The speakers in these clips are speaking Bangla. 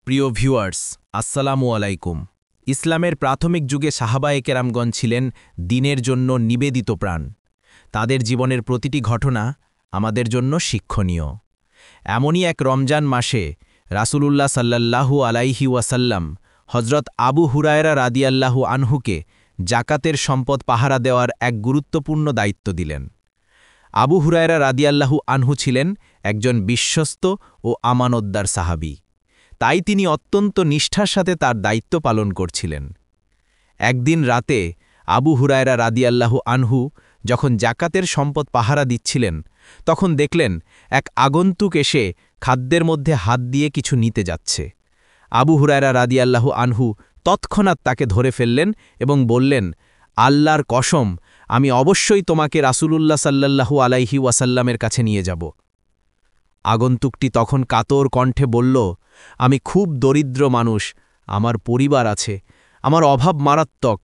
প্রিয় ভিউয়ার্স, আসসালামু আলাইকুম। ইসলামের প্রাথমিক যুগে সাহাবায়ে কেরামগণ ছিলেন দ্বীনের জন্য নিবেদিত প্রাণ। তাদের জীবনের প্রতিটি ঘটনা আমাদের জন্য শিক্ষণীয়। এমনই এক রমজান মাসে রাসূলুল্লাহ সাল্লাল্লাহু আলাইহি ওয়াসাল্লাম হজরত আবু হুরায়রা রাদিয়াল্লাহু আনহুকে জাকাতের সম্পদ পাহারা দেওয়ার এক গুরুত্বপূর্ণ দায়িত্ব দিলেন। আবু হুরায়রা রাদিয়াল্লাহু আনহু ছিলেন একজন বিশ্বস্ত ও আমানতদার সাহাবী। তাই তিনি অত্যন্ত নিষ্ঠার সাথে তার দায়িত্ব পালন করছিলেন। একদিন রাতে আবু হুরায়রা রাদিয়াল্লাহু আনহু যখন জাকাতের সম্পদ পাহারা দিচ্ছিলেন, তখন দেখলেন এক আগন্তুক এসে খাদ্যের মধ্যে হাত দিয়ে কিছু নিতে যাচ্ছে। আবু হুরায়রা রাদিয়াল্লাহু আনহু তৎক্ষণাৎ তাকে ধরে ফেললেন এবং বললেন, আল্লাহর কসম, আমি অবশ্যই তোমাকে রাসূলুল্লাহ সাল্লাল্লাহু আলাইহি ওয়াসাল্লামের কাছে নিয়ে যাব। আগন্তুকটি তখন কাতর কণ্ঠে বলল, আমি খুব দরিদ্র মানুষ, আমার পরিবার আছে, আমার অভাব মারাত্মক।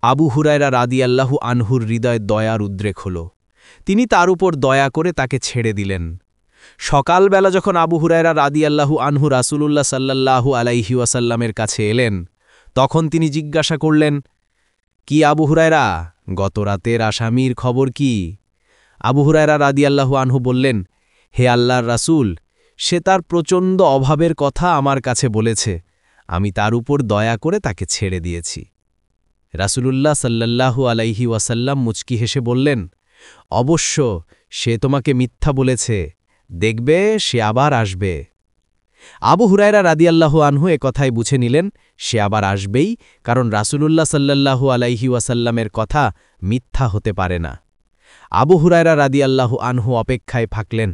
আবু হুরায়রা রাদিয়াল্লাহু আনহুর হৃদয়ে দয়ার উদ্রেক হল। তিনি তার উপর দয়া করে তাকে ছেড়ে দিলেন। সকালবেলা যখন আবু হুরায়রা রাদিয়াল্লাহু আনহু রাসূলুল্লাহ সাল্লাল্লাহু আলাইহি ওয়াসাল্লামের কাছে এলেন, তখন তিনি জিজ্ঞাসা করলেন, কি আবু হুরায়রা, গত রাতের আসামির খবর কি? আবু হুরায়রা রাদিয়াল্লাহু আনহু বললেন, হে আল্লাহর রাসূল, সে তার প্রচণ্ড অভাবের কথা আমার কাছে বলেছে, আমি তার উপর দয়া করে তাকে ছেড়ে দিয়েছি। রাসূলুল্লাহ সাল্লাল্লাহু আলাইহি ওয়াসাল্লাম মুচকি হেসে বললেন, অবশ্য সে তোমাকে মিথ্যা বলেছে, দেখবে সে আবার আসবে। আবু হুরায়রা রাদিয়াল্লাহু আনহু কথাই বুঝে নিলেন, সে আবার আসবেই, কারণ রাসূলুল্লাহ সাল্লাল্লাহু আলাইহি ওয়াসাল্লামের কথা মিথ্যা হতে পারে না। আবু হুরায়রা রাদিয়াল্লাহু আনহু অপেক্ষায় থাকলেন।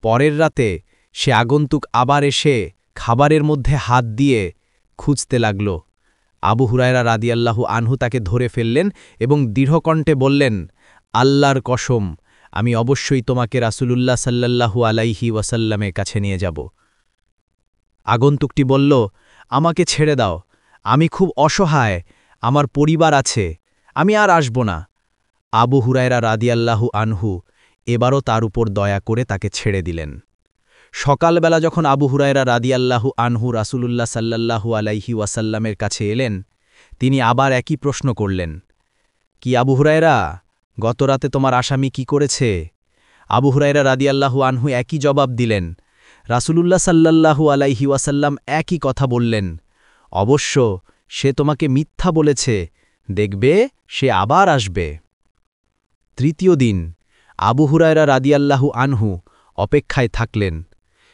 পরের রাতে সে আগন্তুক আবার এসে খাবারের মধ্যে হাত দিয়ে খুঁজতে লাগল। আবু হুরায়রা রাদিয়াল্লাহু আনহু তাকে ধরে ফেললেন এবং দৃঢ়কণ্ঠে বললেন, আল্লাহর কসম, আমি অবশ্যই তোমাকে রাসূলুল্লাহ সাল্লাল্লাহু আলাইহি ওয়াসাল্লামের কাছে নিয়ে যাব। আগন্তুকটি বলল, আমাকে ছেড়ে দাও, আমি খুব অসহায়, আমার পরিবার আছে, আমি আর আসব না। আবু হুরায়রা রাদিয়াল্লাহু আনহু এবারও তার উপর দয়া করে তাকে ছেড়ে দিলেন। সকালবেলা যখন আবু হুরায়রা রাদিয়াল্লাহু আনহু রাসূলুল্লাহ সাল্লাল্লাহু আলাইহি ওয়াসাল্লামের কাছে এলেন, তিনি আবার একই প্রশ্ন করলেন, কি আবু হুরায়রা, গতরাতে তোমার আসামি কি করেছে? আবু হুরায়রা রাদিয়াল্লাহু আনহু একই জবাব দিলেন। রাসূলুল্লাহ সাল্লাল্লাহু আলাইহি ওয়াসাল্লাম একই কথা বললেন, অবশ্য সে তোমাকে মিথ্যা বলেছে, দেখবে সে আবার আসবে। তৃতীয় দিন আবু হুরায়রা রাদিয়াল্লাহু আনহু অপেক্ষায় থাকলেন।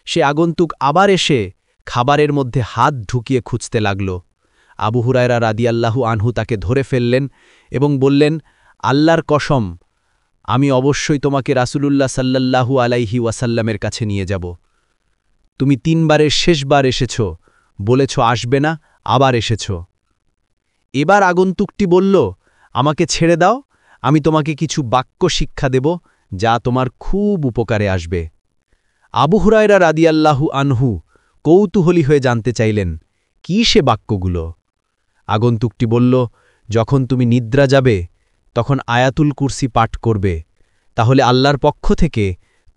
সে আগন্তুক আবার এসে খাবারের মধ্যে হাত ঢুকিয়ে খুঁজতে লাগল। আবু হুরায়রা রাদিয়াল্লাহু আনহু তাকে ধরে ফেললেন এবং বললেন, আল্লাহর কসম, আমি অবশ্যই তোমাকে রাসূলুল্লাহ সাল্লাল্লাহু আলাইহি ওয়াসাল্লামের কাছে নিয়ে যাব। তুমি 3 বারের শেষবার এসেছ, বলেছ আসবে না, আবার এসেছ। এবার আগন্তুকটি বলল, আমাকে ছেড়ে দাও, আমি তোমাকে কিছু বাক্য শিক্ষা দেব, যা তোমার খুব উপকারে আসবে। আবু হুরায়রা রাদিয়াল্লাহু আনহু কৌতূহলী হয়ে জানতে চাইলেন, কি সে বাক্যগুলো? আগন্তুকটি বলল, যখন তুমি নিদ্রা যাবে, তখন আয়াতুল কুরসি পাঠ করবে, তাহলে আল্লাহর পক্ষ থেকে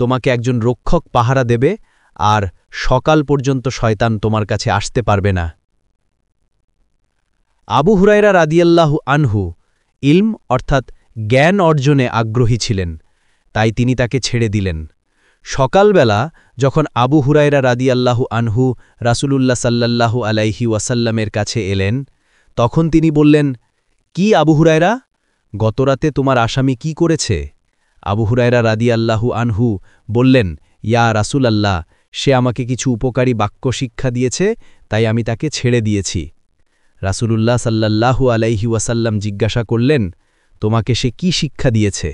তোমাকে একজন রক্ষক পাহারা দেবে, আর সকাল পর্যন্ত শয়তান তোমার কাছে আসতে পারবে না। আবু হুরায়রা রাদিয়াল্লাহু আনহু ইলম অর্থাৎ জ্ঞান অর্জনে আগ্রহী ছিলেন, তাই তিনি তাকে ছেড়ে দিলেন। সকালবেলা যখন আবু হুরায়রা রাদিয়াল্লাহু আনহু রাসূলুল্লাহ সাল্লাল্লাহু আলাইহি ওয়াসাল্লামের কাছে এলেন, তখন তিনি বললেন, কি আবু হুরায়রা, গতরাতে তোমার আসামি কি করেছে? আবু হুরায়রা রাদিয়াল্লাহু আনহু বললেন, ইয়া রাসূলাল্লাহ, সে আমাকে কিছু উপকারী বাক্য শিক্ষা দিয়েছে, তাই আমি তাকে ছেড়ে দিয়েছি। রাসূলুল্লাহ সাল্লাল্লাহু আলাইহি ওয়াসাল্লাম জিজ্ঞাসা করলেন, তোমাকে সে কি শিক্ষা দিয়েছে?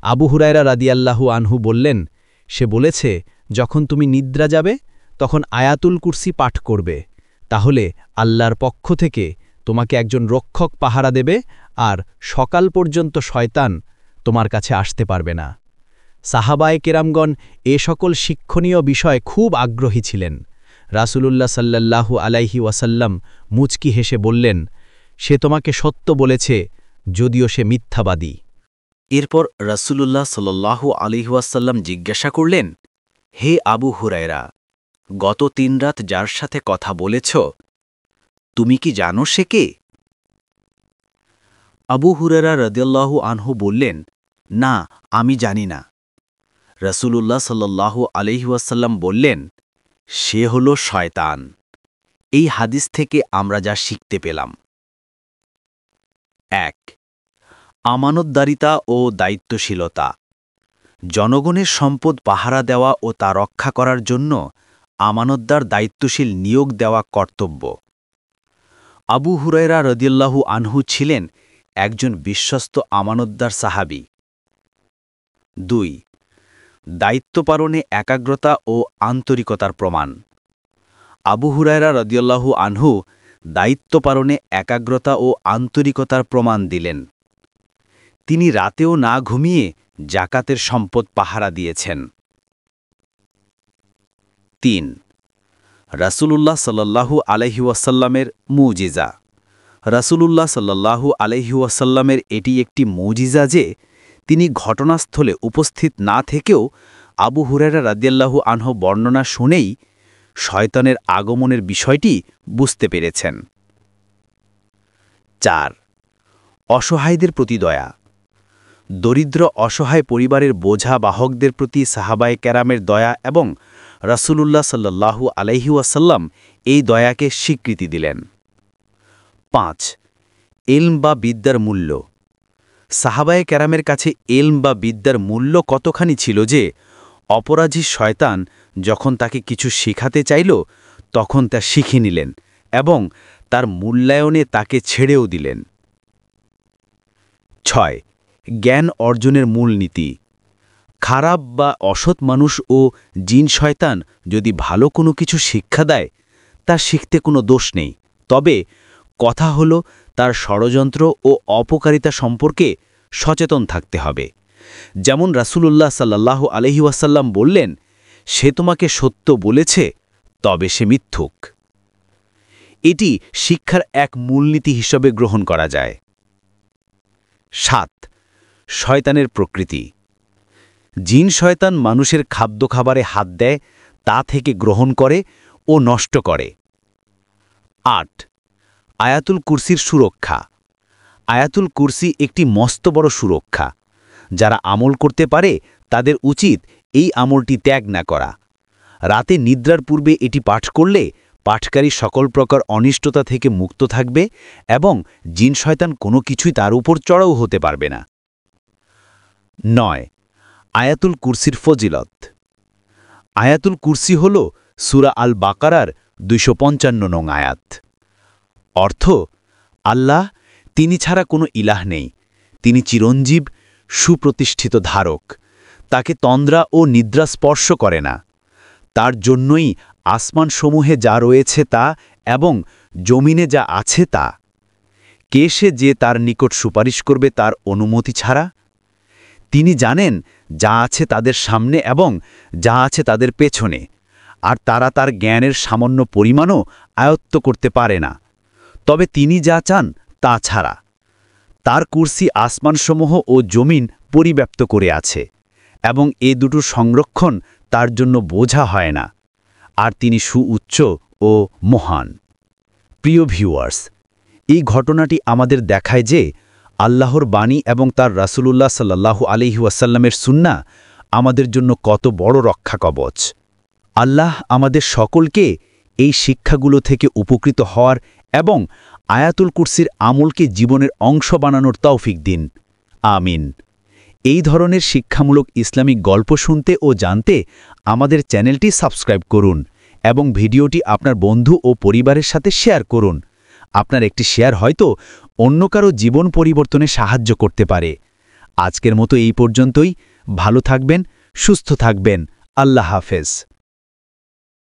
আবু হুরায়রা রাদিয়াল্লাহু আনহু বললেন, সে বলেছে, যখন তুমি নিদ্রা যাবে, তখন আয়াতুল কুরসি পাঠ করবে, তাহলে আল্লাহর পক্ষ থেকে তোমাকে একজন রক্ষক পাহারা দেবে, আর সকাল পর্যন্ত শয়তান তোমার কাছে আসতে পারবে না। সাহাবায়ে কেরামগণ এ সকল শিক্ষণীয় বিষয়ে খুব আগ্রহী ছিলেন। রাসূলুল্লাহ সাল্লাল্লাহু আলাইহি ওয়াসাল্লাম মুচকি হেসে বললেন, সে তোমাকে সত্য বলেছে, যদিও সে মিথ্যাবাদী। এরপর রাসূলুল্লাহ সাল্লাল্লাহু আলাইহি ওয়াসাল্লাম জিজ্ঞাসা করলেন, হে আবু হুরায়রা, গত 3 রাত যার সাথে কথা বলেছ তুমি কি জানো সে কে? আবু হুরায়রা রাদিয়াল্লাহু আনহু বললেন, না, আমি জানি না। রাসূলুল্লাহ সাল্লাল্লাহু আলাইহি ওয়াসাল্লাম বললেন, সে হলো শয়তান। এই হাদিস থেকে আমরা যা শিখতে পেলাম: ১. আমানতদারিতা ও দায়িত্বশীলতা। জনগণের সম্পদ পাহারা দেওয়া ও তা রক্ষা করার জন্য আমানতদার দায়িত্বশীল নিয়োগ দেওয়া কর্তব্য। আবু হুরায়রা রাদিয়াল্লাহু আনহু ছিলেন একজন বিশ্বস্ত আমানতদার সাহাবী। ২. দায়িত্ব পালনে একাগ্রতা ও আন্তরিকতার প্রমাণ। আবু হুরায়রা রাদিয়াল্লাহু আনহু দায়িত্ব পালনে একাগ্রতা ও আন্তরিকতার প্রমাণ দিলেন। তিনি রাতেও না ঘুমিয়ে জাকাতের সম্পদ পাহারা দিয়েছেন। ৩. রাসূলুল্লাহ সাল্লাল্লাহু আলাইহি ওয়াসাল্লামের মুজিজা। রাসূলুল্লাহ সাল্লাল্লাহু আলাইহি ওয়াসাল্লামের এটি একটি মুজিজা যে তিনি ঘটনাস্থলে উপস্থিত না থেকেও আবু হুরায়রা রাদিয়াল্লাহু আনহু বর্ণনা শুনেই শয়তানের আগমনের বিষয়টি বুঝতে পেরেছেন। ৪. অসহায়দের প্রতি দয়া। দরিদ্র অসহায় পরিবারের বোঝা বাহকদের প্রতি সাহাবায়ে কেরামের দয়া এবং রাসূলুল্লাহ সাল্লাল্লাহু আলাইহি ওয়াসাল্লাম এই দয়াকে স্বীকৃতি দিলেন। ৫. ইলম বা বিদ্যার মূল্য। সাহাবায়ে কেরামের কাছে ইলম বা বিদ্যার মূল্য কতখানি ছিল যে অপরাধী শয়তান যখন তাকে কিছু শিখাতে চাইল তখন তা শিখে নিলেন এবং তার মূল্যায়নে তাকে ছেড়েও দিলেন। ৬. জ্ঞান অর্জনের মূলনীতি। খারাপ বা অসৎ মানুষ ও জিন শয়তান যদি ভালো কোনো কিছু শিক্ষা দেয় তা শিখতে কোনো দোষ নেই, তবে কথা হলো তার ষড়যন্ত্র ও অপকারিতা সম্পর্কে সচেতন থাকতে হবে। যেমন রাসূলুল্লাহ সাল্লাল্লাহু আলাইহি ওয়াসাল্লাম বললেন, সে তোমাকে সত্য বলেছে, তবে সে মিথ্যুক। এটি শিক্ষার এক মূলনীতি হিসেবে গ্রহণ করা যায়। ৭. শয়তানের প্রকৃতি। জিন শয়তান মানুষের খাদ্য খাবারে হাত দেয়, তা থেকে গ্রহণ করে ও নষ্ট করে। ৮. আয়াতুল কুরসির সুরক্ষা। আয়াতুল কুরসি একটি মস্ত বড় সুরক্ষা। যারা আমল করতে পারে তাদের উচিত এই আমলটি ত্যাগ না করা। রাতে নিদ্রার পূর্বে এটি পাঠ করলে পাঠকারী সকল প্রকার অনিষ্টতা থেকে মুক্ত থাকবে এবং জিন শয়তান কোনো কিছুই তার উপর চড়াও হতে পারবে না। ৯. আয়াতুল কুরসির ফজিলত। আয়াতুল কুরসি হল সূরা আল বাকারার ২৫৫ নং আয়াত। অর্থ, আল্লাহ, তিনি ছাড়া কোনো ইলাহ নেই, তিনি চিরঞ্জীব, সুপ্রতিষ্ঠিত ধারক, তাকে তন্দ্রা ও নিদ্রা স্পর্শ করে না, তার জন্যই আসমানসমূহে যা রয়েছে তা এবং জমিনে যা আছে তা। কে সে যে তার নিকট সুপারিশ করবে তার অনুমতি ছাড়া? তিনি জানেন যা আছে তাদের সামনে এবং যা আছে তাদের পেছনে, আর তারা তার জ্ঞানের সামান্য পরিমাণও আয়ত্ত করতে পারে না, তবে তিনি যা চান তা ছাড়া। তার কুরসি আসমানসমূহ ও জমিন পরিব্যাপ্ত করে আছে এবং এ দুটোর সংরক্ষণ তার জন্য বোঝা হয় না, আর তিনি সুউচ্চ ও মহান। প্রিয় ভিউয়ার্স, এই ঘটনাটি আমাদের দেখায় যে আল্লাহর বাণী এবং তার রাসূলুল্লাহ সাল্লাল্লাহু আলাইহি ওয়াসাল্লামের সুন্নাহ আমাদের জন্য কত বড় রক্ষা কবচ। আল্লাহ আমাদের সকলকে এই শিক্ষাগুলো থেকে উপকৃত হওয়ার এবং আয়াতুল কুরসির আমলকে জীবনের অংশ বানানোর তৌফিক দিন। আমিন। এই ধরনের শিক্ষামূলক ইসলামিক গল্প শুনতে ও জানতে আমাদের চ্যানেলটি সাবস্ক্রাইব করুন এবং ভিডিওটি আপনার বন্ধু ও পরিবারের সাথে শেয়ার করুন। আপনার একটি শেয়ার হয়তো অন্য কারো জীবন পরিবর্তনে সাহায্য করতে পারে। আজকের মতো এই পর্যন্তই। ভালো থাকবেন, সুস্থ থাকবেন। আল্লাহ হাফেজ।